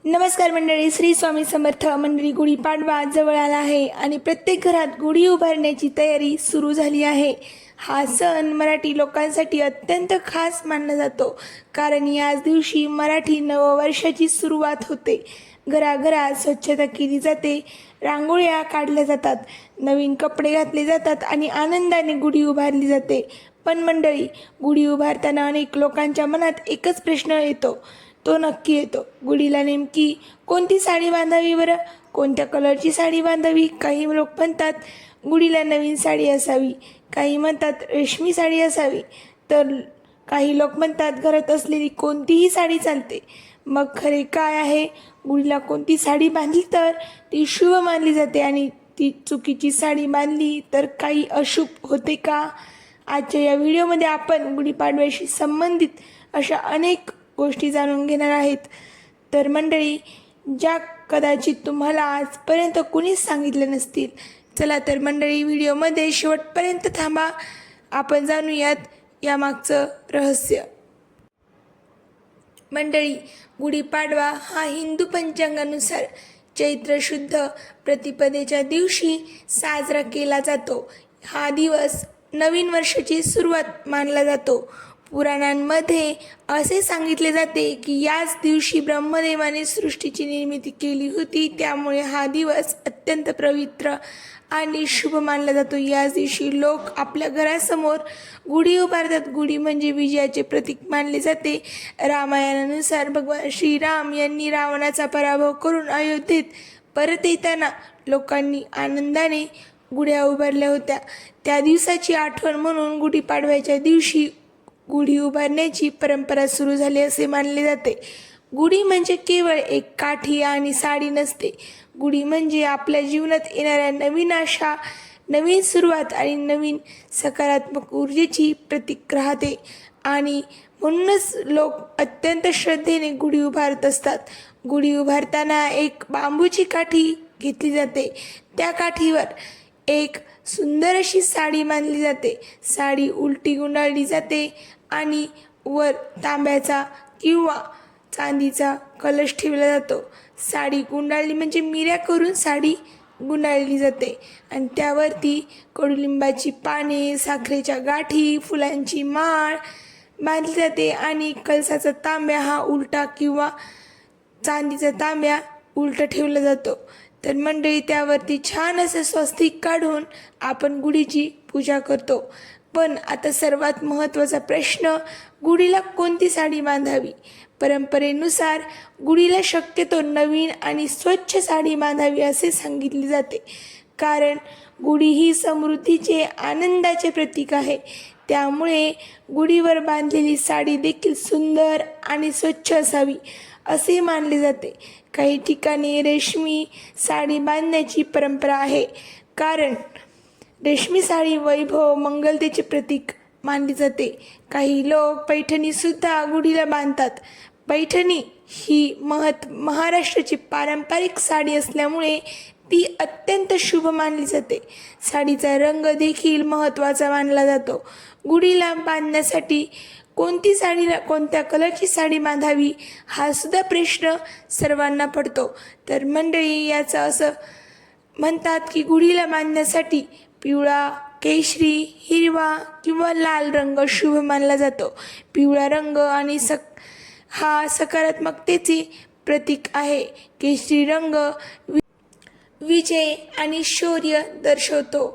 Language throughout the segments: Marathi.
नमस्कार मंडळी, श्री स्वामी समर्थ मंडळी. गुढीपाडवा जवळ आला आहे आणि प्रत्येक घरात गुढी उभारण्याची तयारी सुरू झाली आहे. हा सण मराठी लोकांसाठी अत्यंत खास मानला जातो, कारण याच दिवशी मराठी नववर्षाची सुरुवात होते. घराघरात स्वच्छता केली जाते, रांगोळ्या काढल्या जातात, नवीन कपडे घातले जातात आणि आनंदाने गुढी उभारली जाते. पण मंडळी, गुढी उभारताना अनेक लोकांच्या मनात एकच प्रश्न येतो, तो नक्की येतो, गुढीला नेमकी कोणती साडी बांधावी बरं, कोणत्या कलरची साडी बांधावी. काही लोक म्हणतात गुढीला नवीन साडी असावी, काही म्हणतात रेशमी साडी असावी, तर काही लोक म्हणतात घरात असलेली कोणतीही साडी चालते. मग खरे काय आहे? गुढीला कोणती साडी बांधली तर ती शुभ मानली जाते आणि ती चुकीची साडी बांधली तर काही अशुभ होते का? आजच्या या व्हिडिओमध्ये आपण गुढीपाडव्याशी संबंधित अशा अनेक गोष्टी जाणून घेणार आहेत. तर मंडळी, ज्या कदाचित तुम्हाला आजपर्यंत कुणीच सांगितले नसतील. चला तर मंडळी, व्हिडिओमध्ये शेवटपर्यंत थांबा, आपण जाणूयात यामागचं रहस्य. मंडळी, गुढीपाडवा हा हिंदू पंचांगानुसार चैत्र शुद्ध प्रतिपदेच्या दिवशी साजरा केला जातो. हा दिवस नवीन वर्षाची सुरुवात मानला जातो. पुराणांमध्ये असे सांगितले जाते की याच दिवशी ब्रह्मदेवाने सृष्टीची निर्मिती केली होती, त्यामुळे हा दिवस अत्यंत पवित्र आणि शुभ मानला जातो. याच दिवशी लोक आपल्या घरासमोर गुढी उभारतात. गुढी म्हणजे विजयाचे प्रतीक मानले जाते. रामायणानुसार भगवान श्रीराम यांनी रावणाचा पराभव करून अयोध्येत परत येताना लोकांनी आनंदाने गुढ्या उभारल्या होत्या. त्या दिवसाची आठवण म्हणून गुढीपाडव्याच्या दिवशी गुढी उभारण्याची परंपरा सुरू झाली असे मानले जाते. गुढी म्हणजे केवळ एक काठी आणि साडी नसते. गुढी म्हणजे आपल्या जीवनात येणाऱ्या नवीन आशा, नवीन सुरुवात आणि नवीन सकारात्मक ऊर्जेची प्रतीक राहते आणि म्हणूनच लोक अत्यंत श्रद्धेने गुढी उभारत असतात. गुढी उभारताना एक बांबूची काठी घेतली जाते. त्या काठीवर एक सुंदर अशी साडी बांधली जाते. साडी उलटी गुंडाळली जाते आणि वर तांब्याचा किंवा चांदीचा कलश ठेवला जातो. साडी गुंडाळली म्हणजे मिऱ्या करून साडी गुंडाळली जाते आणि त्यावरती कडुलिंबाची पाने, साखरेच्या गाठी, फुलांची माळ बांधली जाते आणि कलसाचा तांब्या हा उलटा किंवा चांदीचा तांब्या उलटा ठेवला जातो. तर मंडळी, त्यावरती छान असं स्वस्तिक काढून आपण गुढीची पूजा करतो. पण आता सर्वात महत्त्वाचा प्रश्न, गुढीला कोणती साडी बांधावी? परंपरेनुसार गुढीला शक्यतो नवीन आणि स्वच्छ साडी बांधावी असे सांगितले जाते, कारण गुढी ही समृद्धीचे, आनंदाचे प्रतीक आहे. त्यामुळे गुढीवर बांधलेली साडी देखील सुंदर आणि स्वच्छ असावी असे मानले जाते. काही ठिकाणी रेशमी साडी बांधण्याची परंपरा आहे, कारण रेशमी साडी वैभव, मंगलतेचे प्रतीक मानली जाते. काही लोक पैठणीसुद्धा गुढीला बांधतात. पैठणी ही महाराष्ट्राची पारंपरिक साडी असल्यामुळे ती अत्यंत शुभ मानली जाते. साडीचा रंग देखील महत्त्वाचा मानला जातो. गुढीला बांधण्यासाठी कोणत्या कलरची साडी बांधावी हा सुद्धा प्रश्न सर्वांना पडतो. तर मंडळी, याचं असं म्हणतात की गुढीला बांधण्यासाठी पिवळा, केशरी, हिरवा किंवा लाल रंग शुभ मानला जातो. पिवळा रंग आणि हा सकारात्मकतेचे प्रतीक आहे. केशरी रंग विजय आणि शौर्य दर्शवतो,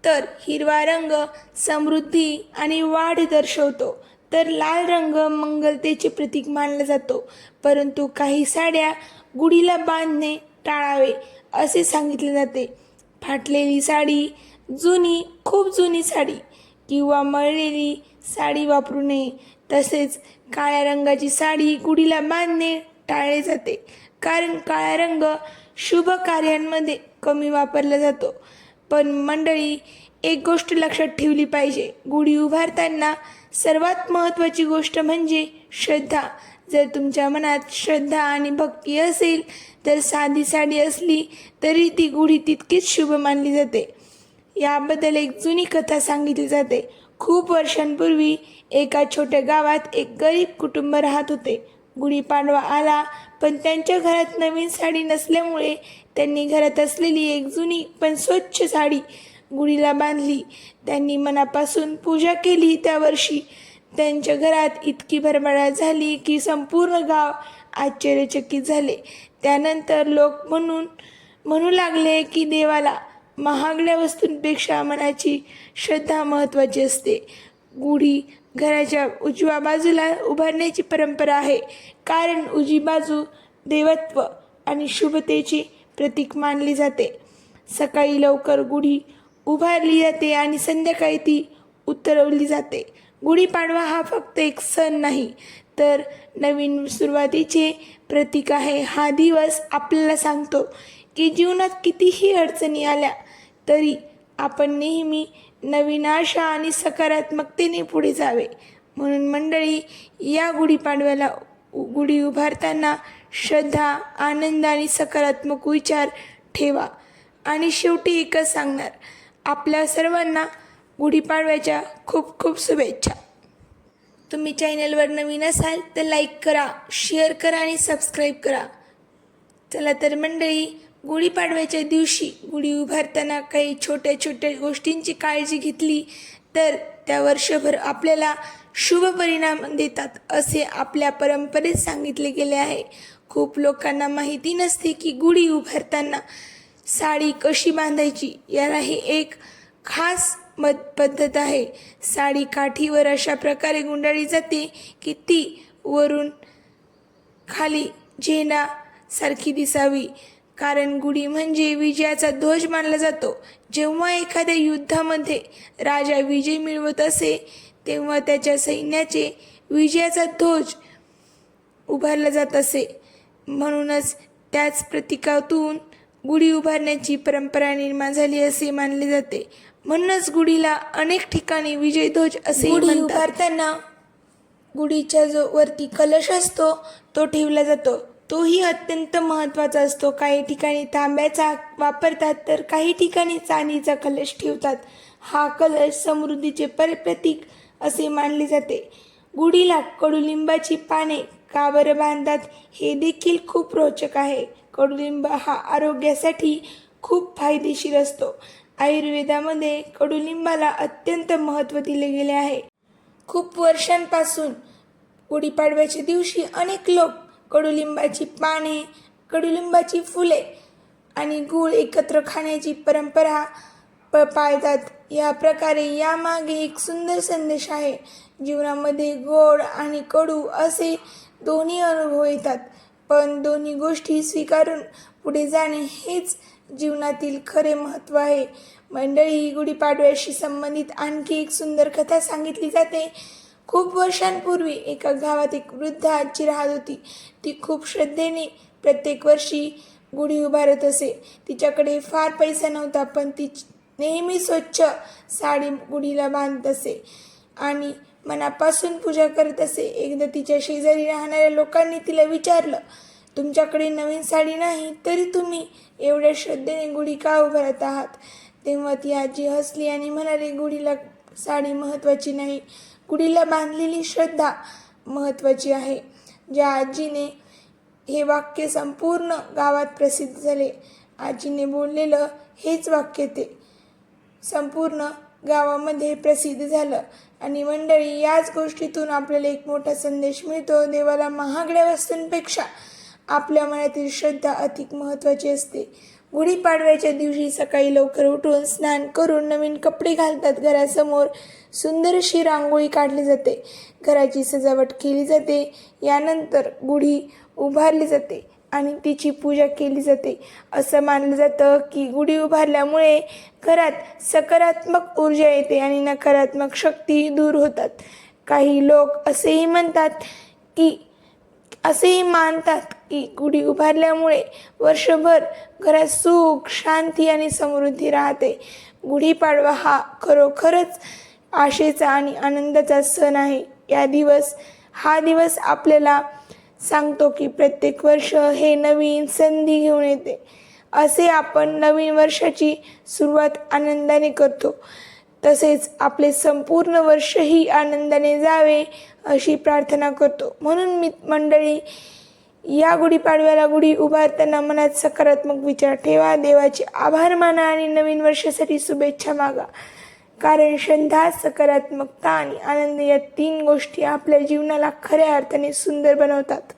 तर हिरवा रंग समृद्धी आणि वाढ दर्शवतो, तर लाल रंग मंगलतेचे प्रतीक मानला जातो. परंतु काही साड्या गुढीला बांधणे टाळावे असे सांगितले जाते. फाटलेली साडी, खूप जुनी साडी किंवा मळलेली साडी वापरू नये. तसेच काळ्या रंगाची साडी गुढीला बांधणे टाळले जाते, कारण काळा रंग शुभ कार्यांमध्ये कमी वापरला जातो. पण मंडळी, एक गोष्ट लक्षात ठेवली पाहिजे, गुढी उभारताना सर्वात महत्त्वाची गोष्ट म्हणजे श्रद्धा. जर तुमच्या मनात श्रद्धा आणि भक्ती असेल तर साधी साडी असली तरी ती गुढी तितकीच शुभ मानली जाते. याबद्दल एक जुनी कथा सांगितली जाते. खूप वर्षांपूर्वी एका छोट्या गावात एक गरीब कुटुंब राहत होते. गुढीपाडवा आला, पण त्यांच्या घरात नवीन साडी नसल्यामुळे त्यांनी घरात असलेली एक जुनी पण स्वच्छ साडी गुढीला बांधली. त्यांनी मनापासून पूजा केली. त्या वर्षी त्यांच्या घरात इतकी भरभराट झाली की संपूर्ण गाव आश्चर्यचकित झाले. त्यानंतर लोक म्हणू लागले की देवाला महागड्या वस्तूंपेक्षा मनाची श्रद्धा महत्त्वाची असते. गुढी घराच्या उजव्या बाजूला उभारण्याची परंपरा आहे, कारण उजवी बाजू देवत्व आणि शुभतेचे प्रतीक मानली जाते. सकाळी लवकर गुढी उभारली जाते आणि संध्याकाळी ती उतरवली जाते. गुढीपाडवा हा फक्त एक सण नाही, तर नवीन सुरुवातीचे प्रतीक आहे. हा दिवस आपल्याला सांगतो की जीवनात कितीही अडचणी आल्या तरी आपण नेहमी नवीन आशा आणि सकारात्मकतेने पुढे जावे. म्हणून मंडळी, या गुढीपाडव्याला गुढी उभारताना श्रद्धा, आनंद आणि सकारात्मक विचार ठेवा. आणि शेवटी एकच सांगणार, आपल्या सर्वांना गुढीपाडव्याच्या खूप खूप शुभेच्छा. तुम्ही चॅनलवर नवीन असाल तर लाईक करा, शेअर करा आणि सबस्क्राईब करा. चला तर मंडळी, गुढीपाडव्याच्या दिवशी गुढी उभारताना काही छोट्या छोट्या गोष्टींची काळजी घेतली तर त्या वर्षभर आपल्याला शुभ परिणाम देतात, असे आपल्या परंपरेत सांगितले गेले आहे. खूप लोकांना माहिती नसते की गुढी उभारताना साडी कशी बांधायची. यालाही एक खास पद्धत आहे. साडी काठीवर अशा प्रकारे गुंडाळली जाते की ती वरून खाली झेंडा सारखी दिसावी, कारण गुढी म्हणजे विजयाचा ध्वज मानला जातो. जेव्हा एखाद्या युद्धामध्ये राजा विजय मिळवत असे तेव्हा त्याच्या सैन्याचे विजयाचा ध्वज उभारला जात असे. म्हणूनच त्याच प्रतीकातून गुढी उभारण्याची परंपरा निर्माण झाली असे मानले जाते. म्हणूनच गुढीला अनेक ठिकाणी विजयध्वज असे म्हणतात. उभारताना गुढीच्या जो वरती कलश असतो तो ठेवला जातो. तोही अत्यंत महत्त्वाचा असतो. काही ठिकाणी तांब्याचा वापरतात तर काही ठिकाणी चांदीचा कलश ठेवतात. हा कलश समृद्धीचे प्रतीक असे मानले जाते. गुढीला कडुलिंबाची पाने का बरं बांधतात हे देखील खूप रोचक आहे. कडुलिंब हा आरोग्यासाठी खूप फायदेशीर असतो. आयुर्वेदामध्ये कडुलिंबाला अत्यंत महत्त्व दिले गेले आहे. खूप वर्षांपासून गुढीपाडव्याच्या दिवशी अनेक लोक कडुलिंबाची पाने, कडुलिंबाची फुले आणि गूळ एकत्र खाण्याची परंपरा पाळतात. या प्रकारे यामागे एक सुंदर संदेश आहे. जीवनामध्ये गोड आणि कडू असे दोन्ही अनुभव येतात, पण दोन्ही गोष्टी स्वीकारून पुढे जाणे हेच जीवनातील खरे महत्त्व आहे. मंडळी, गुढीपाडव्याशी संबंधित आणखी एक सुंदर कथा सांगितली जाते. खूप वर्षांपूर्वी एका गावात एक वृद्ध आजी राहत होती. ती खूप श्रद्धेने प्रत्येक वर्षी गुढी उभारत असे. तिच्याकडे फार पैसा नव्हता, पण ती नेहमी स्वच्छ साडी गुढीला बांधत असे आणि मनापासून पूजा करत असे. एकदा तिच्या शेजारी राहणाऱ्या लोकांनी तिला विचारलं, तुमच्याकडे नवीन साडी नाही तरी तुम्ही एवढ्या श्रद्धेने गुढी का उभारत आहात? तेव्हा ती आजी हसली आणि म्हणाली, गुढीला साडी महत्त्वाची नाही, गुढीला बांधलेली श्रद्धा महत्त्वाची आहे. ज्या आजीने हे वाक्य संपूर्ण गावात प्रसिद्ध झाले. आजीने बोललेलं हेच वाक्य ते संपूर्ण गावामध्ये प्रसिद्ध झालं. आणि मंडळी, याच गोष्टीतून आपल्याला एक मोठा संदेश मिळतो. देवाला महागड्या वस्तूंपेक्षा आपल्या मनातील श्रद्धा अधिक महत्त्वाची असते. गुढीपाडव्याच्या दिवशी सकाळी लवकर उठून स्नान करून नवीन कपडे घालतात. घरासमोर सुंदर अशी रांगोळी काढली जाते. घराची सजावट केली जाते. यानंतर गुढी उभारली जाते आणि तिची पूजा केली जाते. असं मानलं जातं की गुढी उभारल्यामुळे घरात सकारात्मक ऊर्जा येते आणि नकारात्मक शक्ती दूर होतात. काही लोक असेही मानतात की गुढी उभारल्यामुळे वर्षभर घरात सुख, शांती आणि समृद्धी राहते. गुढीपाडवा हा खरोखरच आशेचा आणि आनंदाचा सण आहे. हा दिवस आपल्याला सांगतो की प्रत्येक वर्ष हे नवीन संधी घेऊन येते. असे आपण नवीन वर्षाची सुरुवात आनंदाने करतो. तसेच आपले संपूर्ण वर्षही आनंदाने जावे अशी प्रार्थना करतो. म्हणून मंडळी, या गुढीपाडव्याला गुढी उभारताना मनात सकारात्मक विचार ठेवा, देवाचे आभार माना आणि नवीन वर्षासाठी शुभेच्छा मागा. कारण श्रद्धा, सकारात्मकता आणि आनंद या 3 गोष्टी आपल्या जीवनाला खऱ्या अर्थाने सुंदर बनवतात.